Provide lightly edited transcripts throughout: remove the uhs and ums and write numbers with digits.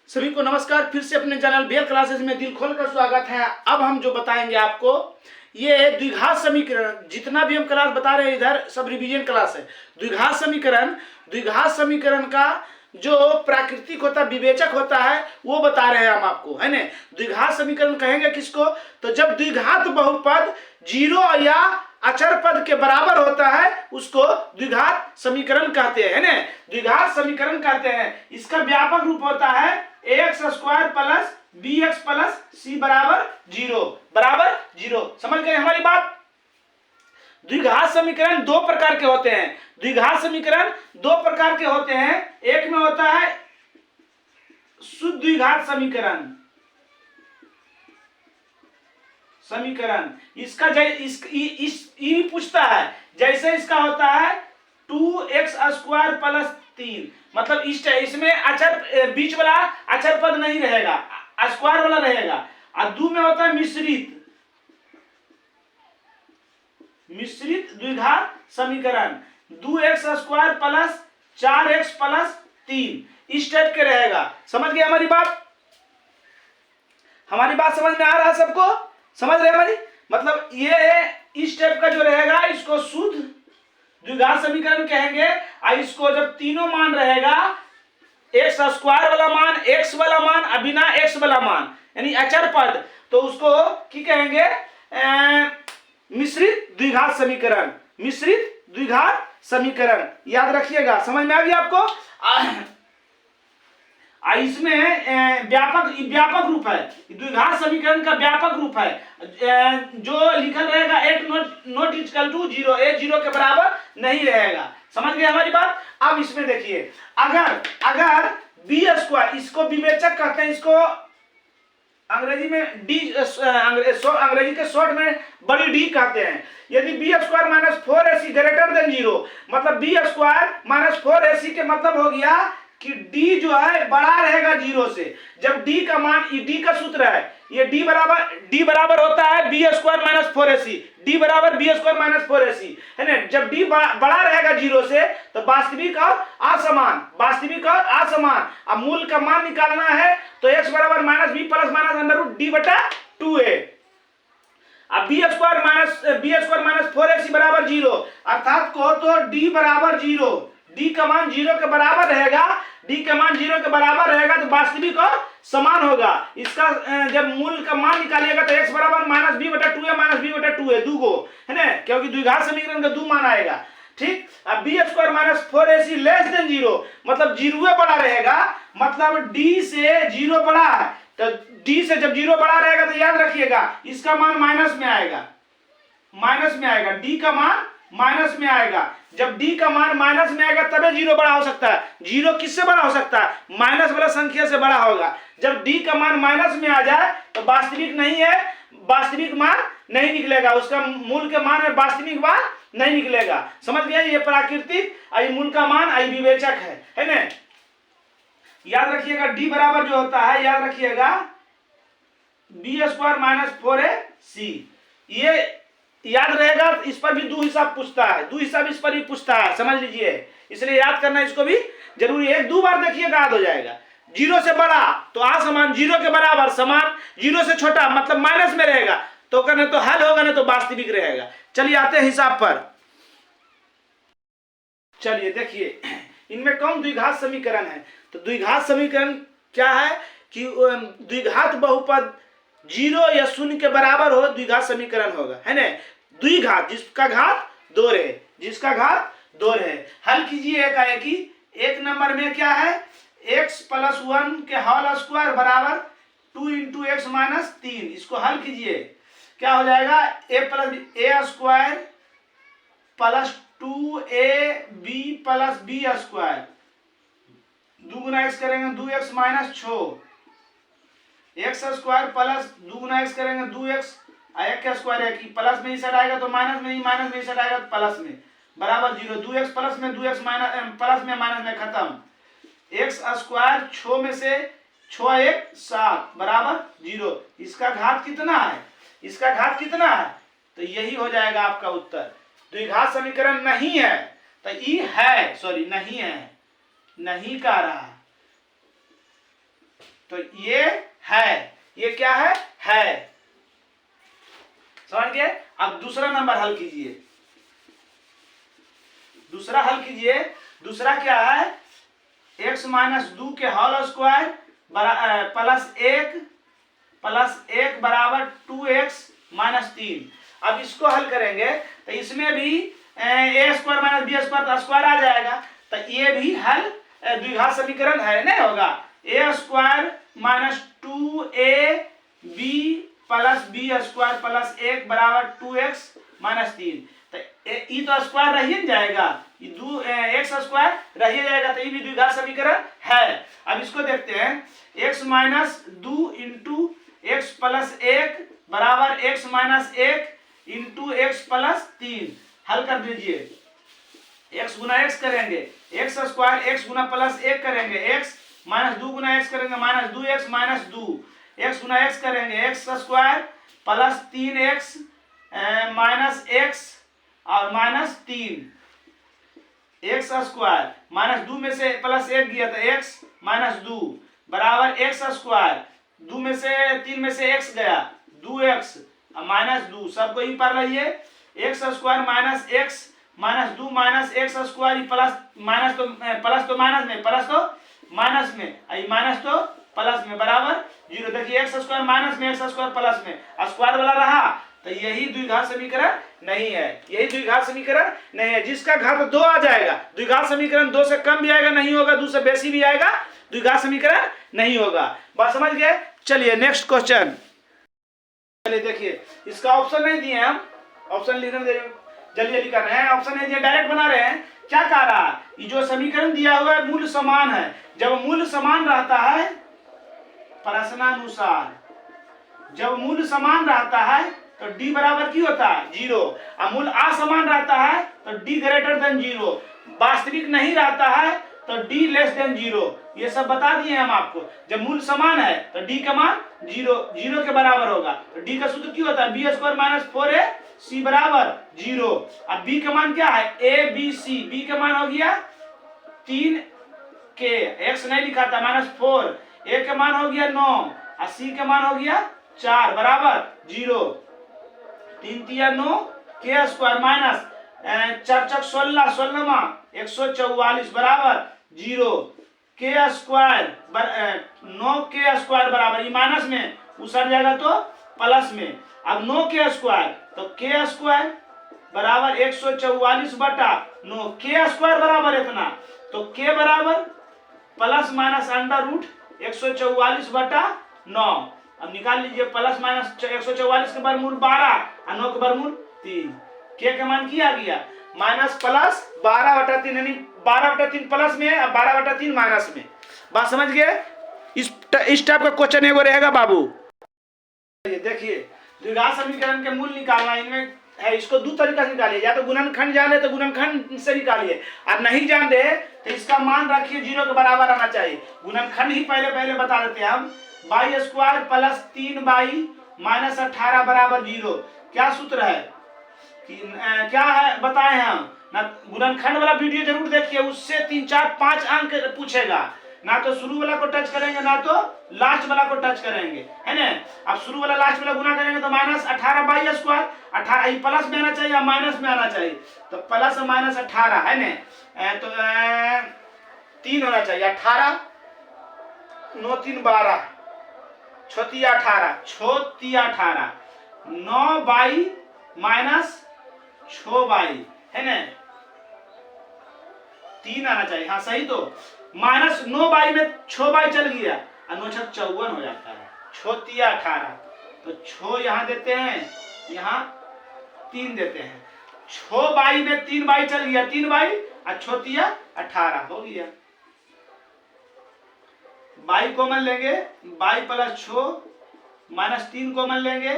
सभी को नमस्कार। फिर से अपने चैनल बेल क्लासेस में दिल खोलकर स्वागत है। अब हम जो बताएंगे आपको ये द्विघात समीकरण, जितना भी हम क्लास बता रहे हैं इधर सब रिवीजन क्लास है। द्विघात समीकरण का जो प्राकृतिक होता है, विवेचक होता है, वो बता रहे हैं हम आपको, है ना। द्विघात समीकरण कहेंगे किसको? तो जब द्विघात बहुपद जीरो या अचर पद के बराबर होता है उसको द्विघात समीकरण कहते हैं, है ना। द्विघात समीकरण कहते हैं। इसका व्यापक रूप होता है ax square plus bx plus c बराबर जीरो। समझ गए हमारी बात? द्विघात समीकरण दो प्रकार के होते हैं। द्विघात समीकरण दो प्रकार के होते हैं। एक में होता है शुद्ध द्विघात समीकरण। इसका इस पूछता है, जैसे इसका होता है 2x स्क्वायर प्लस 3, मतलब इसमें अचर बीच वाला अचर पद नहीं रहेगा, स्क्वायर वाला रहेगा। और दो में होता है मिश्रित द्विघात समीकरण। 2x square plus 4x plus 3 इस टाइप के रहेगा। समझ गए हमारी बात? हमारी बात समझ में आ रहा है सबको? समझ रहे हमारी? मतलब ये इस टाइप का जो रहेगा इसको शुद्ध द्विघात समीकरण कहेंगे। और इसको जब तीनों मान रहेगा, एक्स स्क्वायर वाला मान, एक्स वाला मान और बिना एक्स वाला मान, यानी अचर पद, तो उसको क्या कहेंगे? मिश्रित द्विघात समीकरण। याद रखिएगा। समझ में आ गया आपको? इसमें व्यापक रूप है। द्विघात समीकरण का व्यापक रूप है। जो लिखल रहेगा at not equal to zero, a zero के बराबर नहीं रहेगा। समझ गए हमारी बात? अब इसमें देखिए, अगर बी स्क्वायर, इसको विवेचक कहते हैं, इसको अंग्रेजी में डी, अंग्रेजी के शॉर्ट में बड़ी डी कहते हैं। यदि b square minus 4ac greater than zero, मतलब बी स्क्वायर माइनस 4ac के मतलब हो गया कि d जो है बड़ा रहेगा जीरो से। जब d का मान, d का सूत्र है ये d बराबर होता है b square minus 4ac, d बराबर बी स्क्वायर माइनस 4ac, है ना। जब d बड़ा रहेगा जीरो से तो वास्तविक और असमान। अब मूल का मान निकालना है तो x बराबर minus b plus minus under root d बटा 2a। अब बी स्क्वायर माइनस 4ac बराबर जीरो, अर्थात कहो तो d बराबर जीरो, d का मान जीरो के बराबर रहेगा, तो वास्तविक और समान होगा। इसका जब मूल का मान निकालिएगा तो x बराबर माइनस बी बटा 2a माइनस बी बटा 2a, दूगो, है ना, क्योंकि द्विघात समीकरण का दो मान आएगा। ठीक। अब b square minus 4ac less than zero, मतलब जीरो बड़ा रहेगा, मतलब d से जीरो बड़ा है, तो d से जब जीरो बड़ा रहेगा तो याद रखिएगा इसका मान माइनस में आएगा, d का मान माइनस में आएगा। जब d का मान माइनस में आएगा तबे जीरो बड़ा हो सकता है। जीरो किससे बड़ा हो सकता है? माइनस वाला संख्या से बड़ा होगा। जब d का मान माइनस में आ जाए तो वास्तविक नहीं है, वास्तविक मान नहीं निकलेगा, उसका मूल के मान में वास्तविक मान नहीं निकलेगा। समझ गए? ये प्राकृतिक, आई मूल का मान, आई विवेचक है ना। याद रखिएगा d बराबर जो होता है, याद रखिएगा बी स्क्वायर माइनस 4ac, ये याद रहेगा। इस पर भी दो हिसाब पूछता है, दो हिसाब इस पर भी पूछता है, समझ लीजिए, इसलिए याद करना इसको भी जरूरी है। एक दो बार देखिएगा याद हो जाएगा। जीरो से बड़ा तो असमान, जीरो के बराबर समान, जीरो से छोटा मतलब माइनस में रहेगा, तो कहना तो हल होगा, ना तो वास्तविक रहेगा। चलिए आते हैं हिसाब पर। चलिए देखिए इनमें कौन द्विघात समीकरण है। तो द्विघात समीकरण क्या है कि द्विघात बहुपद जीरो या शून्य के बराबर हो, द्विघात समीकरण होगा, है ना। द्विघात जिसका घात दो रहे। हल कीजिए एकाएकी। एक नंबर में क्या है? x प्लस 1 के होल स्क्वायर बराबर 2 इंटू एक्स माइनस 3। इसको हल कीजिए, क्या हो जाएगा? a square plus 2ab plus b square, दो गुना x करेंगे 2x minus 6, x square plus दो गुना एक्स करेंगे 2x, एक का स्क्वायर है कि प्लस में ही सेट आएगा तो माइनस में ही, माइनस में ही सेट आएगा तो प्लस में, बराबर जीरो। 2x प्लस में 2x माइनस, प्लस में माइनस में खत्म। एक्स स्क्वायर 6 में से 6 1 7 बराबर जीरो। इसका घात कितना है? तो यही हो जाएगा आपका उत्तर। द्विघात समीकरण नहीं है तो ई है, सॉरी नहीं है, नहीं कह रहा, तो ये है, ये क्या है। समझ गए। अब दूसरा नंबर हल कीजिए, दूसरा हल कीजिए। दूसरा क्या है, x माइनस 2 के होल स्क्वायर प्लस एक बराबर 2x माइनस 3। अब इसको हल करेंगे तो इसमें भी ए स्क्वायर माइनस बी स्क्वायर तो स्क्वायर आ जाएगा, तो ये भी हल द्विघात समीकरण है, नहीं होगा। A square minus 2ab plus b square plus 1 बराबर 2x माइनस 3। तो ई तो स्क्वायर रह ही जाएगा, एक्स स्क्वायर रह ही जाएगा, तो ये भी द्विघात समीकरण है। अब इसको देखते हैं, x minus 2 into x plus 1 बराबर x minus 1 into x plus 3। हल कर दीजिए, x गुना x करेंगे एक्स स्क्वायर, x गुना प्लस 1 करेंगे x माइनस 2 गुना x करेंगे माइनस 2x माइनस 2, x गुना x करेंगे x square plus 3x minus x और माइनस 3 एक्स स्क्वायर माइनस 2 में से प्लस 1 गया तो x माइनस 2 बराबर एक्स स्क्वायर 2 में से 3 में से x गया 2x माइनस 2, सबको ही पर रहिए। X square minus x minus 2 minus x square plus minus तो माइनस में, प्लस तो माइनस में, माइनस तो प्लस में बराबर 0। देखिए एक्स स्क्वायर माइनस में, एक्स स्क्वायर प्लस में, स्क्वायर वाला रहा, तो यही द्विघात समीकरण नहीं है, यही द्विघात समीकरण नहीं है। जिसका घात 2 आ जाएगा, द्विघात समीकरण 2 से कम भी आएगा नहीं होगा, 2 से बेसी भी आएगा, द्विघात समीकरण नहीं होगा। बात समझ गए। चलिए नेक्स्ट क्वेश्चन, चलिए देखिए, इसका ऑप्शन नहीं दिए हम, ऑप्शन लिखने में जल्दी जल्दी कर रहे हैं, ऑप्शन नहीं दिए, डायरेक्ट बना रहे हैं। क्या कह रहा है, ये जो समीकरण दिया हुआ है मूल समान है। जब मूल समान रहता है प्रश्नानुसार, जब मूल समान रहता है तो d बराबर की होता है 0, और मूल असमान रहता है तो d ग्रेटर देन 0, वास्तविक नहीं रहता है तो d लेस देन 0। ये सब बता दिए हम आपको। जब मूल समान है तो d का मान 0 के बराबर होगा, तो d का सूत्र क्या होता है, बी स्क्वायर माइनस 4ac बराबर 0। अब b का मान क्या है, abc, b का मान हो गया 3k, x नहीं लिखा था माइनस 4, a का मान हो गया 9 और c का मान हो गया 4 बराबर 0। 3 तिया 9 के स्क्वायर माइनस 4 चक 16, 16 144 बराबर 0। के स्क्वायर 9 के स्क्वायर बराबर, ये माइनस में उसट जाएगा तो प्लस में। अब 9 के स्क्वायर तो के स्क्वायर बराबर 144 बटा 9, के स्क्वायर बराबर इतना, तो के बराबर प्लस माइनस अंडर रूट 144 बटा 9। अब निकाल लीजिए, प्लस माइनस 144 के बरमूल 12 और 9 के बरमूल 3, के का मान किया गया माइनस प्लस 12/3, यानी 12/3 प्लस में और 12/3 माइनस में। बात समझ गए। इस टाइप का क्वेश्चन एगो रहेगा बाबू। देखिए, द्विघात समीकरण के मूल निकालना इनमें है, इसको दो तरीका से निकालिए, या तो गुणनखंड जाने तो गुणनखंड से निकालिए, और नहीं जान दे तो इसका मान रखिए 0 के बराबर आना चाहिए। गुणनखंड ही पहले बता देते हैं हम, by square plus 3y minus 18 बराबर 0। क्या सूत्र है कि क्या है बताए हम ना, गुणनखंड वाला वीडियो जरूर देखिए, उससे 3 4 5 अंक पूछेगा, ना तो शुरू वाला को टच करेंगे ना तो लास्ट वाला को टच करेंगे, है ना। अब शुरू वाला लास्ट वाला गुना करेंगे तो माइनस 18 बाई स्क्वायर, 18 प्लस में आना चाहिए या माइनस में आना चाहिए, तो प्लस माइनस 18 है ना, तो 3 होना चाहिए, 18 9 3 12 छोतिया 18 9 बाई माइनस 6 बाई, है ना, 3 आना चाहिए। हाँ सही, तो माइनस 9 बाई में 6 बाई चल गया और 9 6 54 हो जाता है, छोतिया 18, तो 6 यहाँ देते हैं, यहाँ 3 देते हैं, 6 बाई में 3 बाई चल गया, 3 बाई और छोतिया 18 हो गया। बाई कॉमन लेंगे, बाई प्लस 6 माइनस 3 कॉमन लेंगे,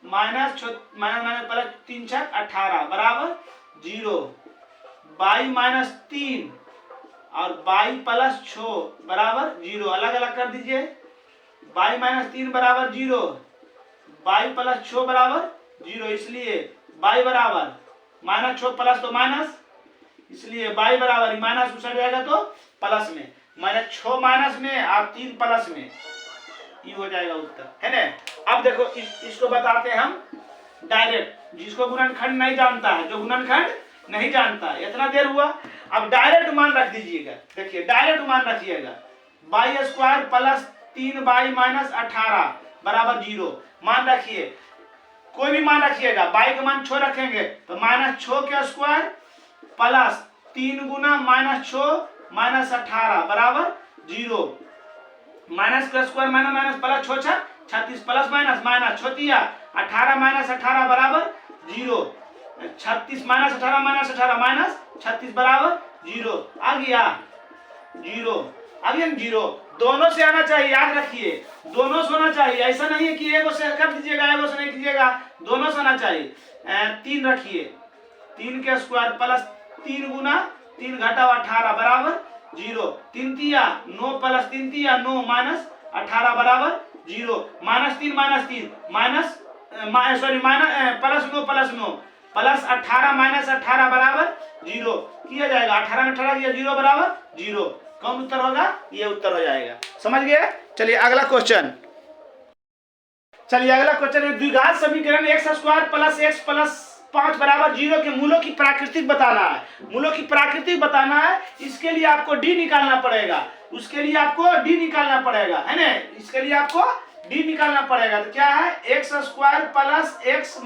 माइनस प्लस 3 6 18 बराबर 0। बाई माइनस 3 और बाई प्लस 6 बराबर 0, अलग अलग कर दीजिए। बाई माइनस 3 बराबर 0, बाई प्लस 6 बराबर 0, इसलिए बाई बराबर माइनस 6 प्लस तो माइनस, इसलिए बाई बराबर माइनस उसट जाएगा तो प्लस में, मैंने 6 माइनस में और 3 प्लस में, ये हो जाएगा उत्तर, है ना। अब देखो इसको बताते हैं हम डायरेक्ट, जिसको गुणनखंड नहीं जानता है, जो गुणनखंड नहीं जानता, इतना देर हुआ। अब डायरेक्ट मान रख दीजिएगा, देखिए डायरेक्ट मान रखिएगा, by square plus 3y minus 18 बराबर 0 मान रखिए। कोई भी मान रखिएगा, बाई का मान 6 रखेंगे तो माइनस 6 के स्क्वायर प्लस 3 गुना माइनस 6 माइनस 18 बराबर 0। माइनस का square minus minus plus 6 36 plus minus minus 18 minus 18 बराबर 0। 36 माइनस 18 माइनस 18 माइनस 36 बराबर 0 आ गया 0, आ गया 0। दोनों से आना चाहिए, याद रखिए दोनों से होना चाहिए, ऐसा नहीं है कि एगो से कर दीजिएगा एगो से नहीं कीजिएगा, दोनों से आना चाहिए। 3 रखिए, 3 के स्क्वायर प्लस 3 गुना 3 घटा 18 बराबर 0। 3 तिया 9 प्लस 3 तिया 9 माइनस 18 बराबर 0। Minus 3 minus sorry minus plus 9 plus 18 minus 18 बराबर 0 किया जाएगा। 18 में 18 किया 0 बराबर 0। कौन उत्तर होगा? ये उत्तर हो जाएगा। समझ गए? चलिए अगला क्वेश्चन, है द्विघात समीकरण x square plus x plus 5 बराबर 0 के मूलों की प्राकृतिक बताना है। मूलों की प्राकृतिक बताना है, इसके लिए आपको d निकालना पड़ेगा, उसके लिए आपको d निकालना पड़ेगा, है ना। इसके लिए आपको d निकालना पड़ेगा। तो क्या है? x square plus x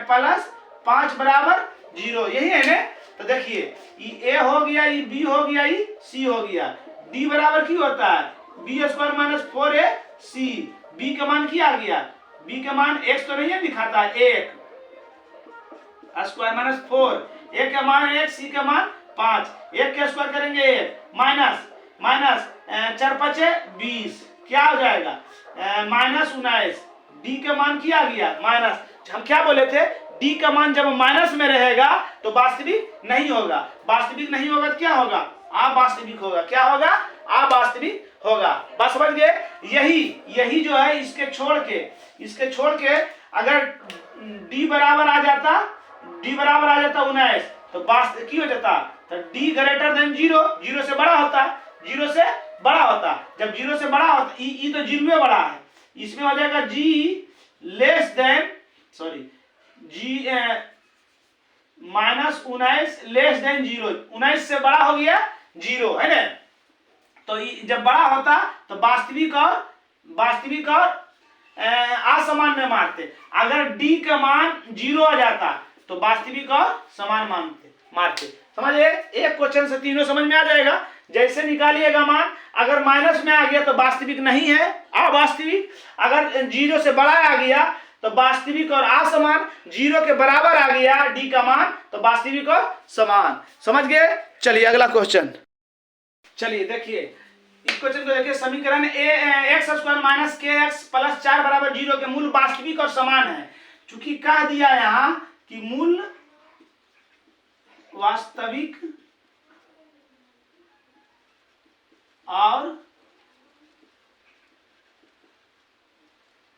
plus 5 बराबर 0, यही है ना। तो देखिए ये a हो गया, ये b हो गया, ये c हो गया। d बराबर की होता है b square minus 4ac। b का मान क्या आ गया? b का मान x तो नहीं है दिखाता है, 1 स्क्वायर माइनस 4, a का मान 1, c का मान 5, 1 का स्क्वायर करेंगे 1 माइनस माइनस 4 5 20, क्या हो जाएगा? माइनस 19। d का मान क्या आ गया? माइनस। हम क्या बोले थे? d का मान जब माइनस में रहेगा तो वास्तविक नहीं होगा, वास्तविक नहीं होगा तो क्या होगा? अवास्तविक होगा। क्या होगा? अवास्तविक होगा। बस समझ गए? यही जो है इसके छोड़ के अगर d बराबर आ जाता 19 तो वास्तविक की हो जाता, तो d ग्रेटर देन 0, 0 से बड़ा होता, 0 से बड़ा होता। जब 0 से बड़ा होता, ई तो 0 में बड़ा है, इसमें हो जाएगा g less than g minus 19 less than 0, 19 से बड़ा हो गया 0, है ना। तो जब बड़ा होता तो वास्तविक और असमान में मारते। अगर d का मान 0 आ जाता तो वास्तविक और समान मारते। समझिए? एक क्वेश्चन से तीनों समझ में आ जाएगा। जैसे निकालिएगा मान, अगर माइनस में आ गया तो वास्तविक नहीं है, अवास्तविक। अगर 0 से बड़ा आ गया तो वास्तविक और असमान, 0 के बराबर आ गया d का मान तो वास्तविक और समान। समझ गए? चलिए अगला क्वेश्चन, चलिए देखिए इस क्वेश्चन को देखिए। समीकरण x square minus kx plus 4 बराबर 0 के मूल वास्तविक और समान है। चूंकि कह दिया यहां कि मूल वास्तविक और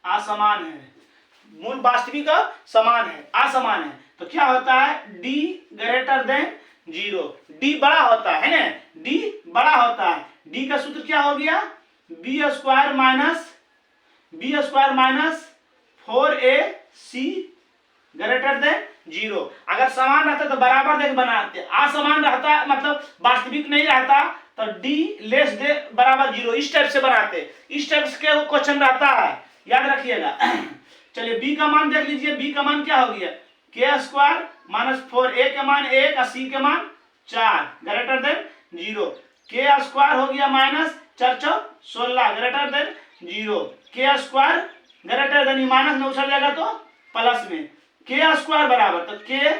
असमान है, मूल वास्तविक और समान है, असमान है, तो क्या होता है? d ग्रेटर देन 0, d बड़ा होता है ना, d बड़ा होता है। d का सूत्र क्या हो गया? b square minus 4ac greater then 0। अगर समान रहता तो बराबर देख बनाते, असमान रहता मतलब वास्तविक नहीं रहता तो d लेस दे बराबर 0, इस टाइप से बनाते। इस टाइप के क्वेश्चन रहता है, याद रखिएगा। चलिए b का मान देख लीजिए, b का मान क्या हो गया? k स्क्वायर माइनस 4a का मान 1 और c का मान 4 ग्रेटर देन 0। k स्क्वायर हो गया minus 4 4 16 greater than 0। k square greater than minus में उछल जाएगा तो प्लस में, k स्क्वायर बराबर तो k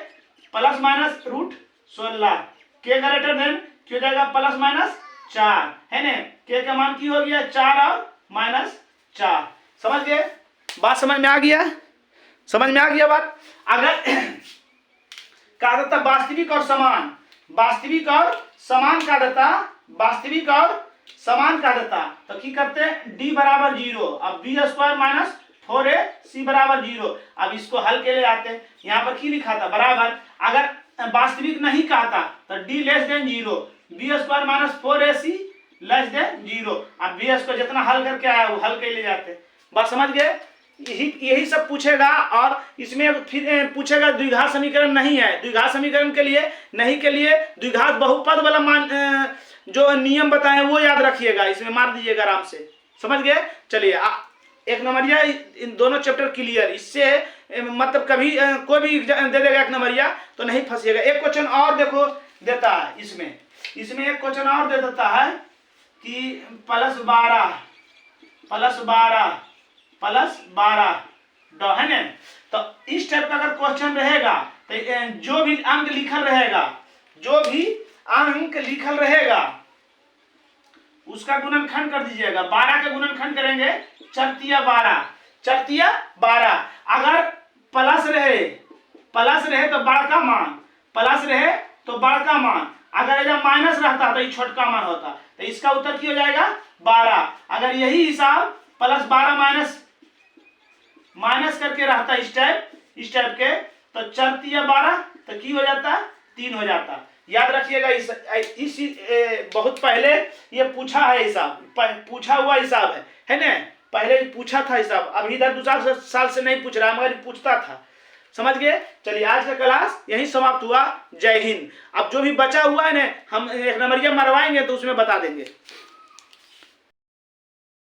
plus minus root 16, k greater than क्या हो जाएगा? प्लस माइनस 4, है ना। k का मान की हो गया 4 और माइनस 4। समझ गए? बात समझ में आ गया? समझ में आ गया बात? अगर कहा देता वास्तविक और समान, वास्तविक और समान कहा देता, वास्तविक और समान कहा देता तो की करते? d बराबर 0, अब b स्क्वायर माइनस 4ac बराबर 0। अब इसको हल के लिए आते, यहाँ पर की लिखा था? बराबर। अगर वास्तविक नहीं कहता तो d less than 0, b square minus 4ac less then 0। अब bs को जितना हल करके आया वो हल के ले जाते। बात समझ गए? यही सब पूछेगा। और इसमें फिर पूछेगा द्विघात समीकरण नहीं है, द्विघात समीकरण के लिए नहीं, के लिए द्विघात बहुपद वाला मान जो नियम बताए वो याद रखिएगा, इसमें मार दीजिएगा आराम से। समझ गए? चलिए एक नंबरिया, इन दोनों चैप्टर क्लियर। इससे मतलब कभी कोई भी दे देगा एक नंबरिया तो नहीं फंसिएगा। एक क्वेश्चन और देखो देता है इसमें एक क्वेश्चन और दे देता है कि +12 है ना। तो इस टाइप का अगर क्वेश्चन रहेगा तो जो भी अंक लिखल रहेगा उसका गुणनखंड कर दीजिएगा। 12 के गुणनखंड करेंगे 4×12। अगर प्लस रहे तो बड़का मान, अगर जब माइनस रहता तो ये छोटका मान होता। तो इसका उत्तर क्या हो जाएगा? 12। अगर यही हिसाब +12 माइनस करके रहता इस टाइप के तो 4×12 तो की हो जाता? 3 हो जाता। याद रखिएगा। इस बहुत पहले ये पूछा है हिसाब, पूछा हुआ हिसाब है ना। पहले पूछा था हिसाब, अब इधर 2-4 साल से नहीं पूछ रहा, मगर पूछता था। समझ गए? चलिए आज का क्लास यही समाप्त हुआ। जय हिंद। अब जो भी बचा हुआ है ना हम एक नंबरिया मरवाएंगे तो उसमें बता देंगे।